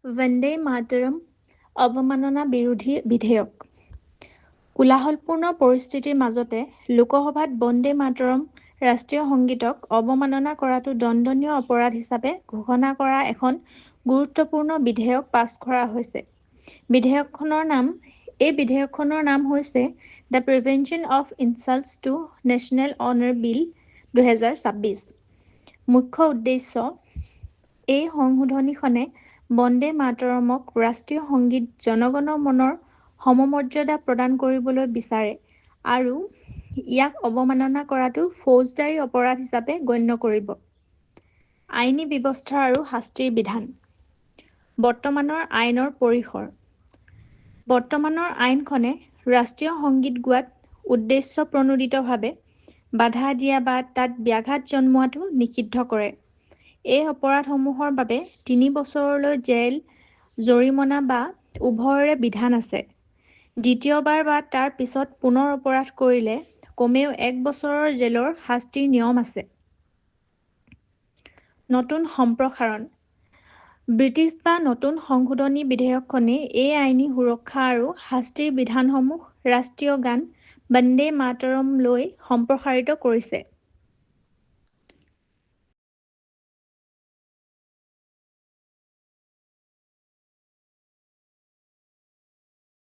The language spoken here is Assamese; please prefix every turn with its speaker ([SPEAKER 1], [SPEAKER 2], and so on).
[SPEAKER 1] वंदे मातरम অৱমাননা বিৰোধী বিধেয়ক। কোলাহলপূৰ্ণ পৰিস্থিতিৰ মাজতে লোকসভাত বন্দে মাতৰম ৰাষ্ট্ৰীয় সংগীতক অৱমাননা কৰাটো দণ্ডনীয় অপৰাধ হিচাপে ঘোষণা কৰা এখন গুৰুত্বপূৰ্ণ বিধেয়ক পাছ কৰা হৈছে। এই বিধেয়কখনৰ নাম হৈছে the prevention of insults to national honour bill 2026। মুখ্য উদ্দেশ্য এই সংশোধনীখনে বন্দে মাতৰমক ৰাষ্ট্ৰীয় সংগীত জনগণ মনৰ সমমৰ্যাদা প্ৰদান কৰিবলৈ বিচাৰে আৰু ইয়াক অৱমাননা কৰাটো ফৌজদাৰী অপৰাধ হিচাপে গণ্য কৰিব। আইনী ব্যৱস্থা আৰু শাস্তিৰ বিধান। বৰ্তমানৰ আইনৰ পৰিসৰ। বৰ্তমানৰ আইনখনে ৰাষ্ট্ৰীয় সংগীত গোৱাত উদ্দেশ্যপ্ৰণোদিতভাৱে বাধা দিয়া বা তাত ব্যাঘাত জন্মোৱাটো নিষিদ্ধ কৰে। এই অপৰাধসমূহৰ বাবে 3 বছৰলৈ জেল, জৰিমনা বা উভয়ৰে বিধান আছে। দ্বিতীয়বাৰ বা তাৰ পিছত পুনৰ অপৰাধ কৰিলে কমেও 1 বছৰৰ জেলৰ শাস্তিৰ নিয়ম আছে। নতুন সম্প্ৰসাৰণ। ব্ৰিটিছ বা নতুন সংশোধনী বিধেয়কখনে এই আইনী সুৰক্ষা আৰু শাস্তিৰ বিধানসমূহ ৰাষ্ট্ৰীয় গান বন্দে মাতৰম লৈ সম্প্ৰসাৰিত কৰিছে।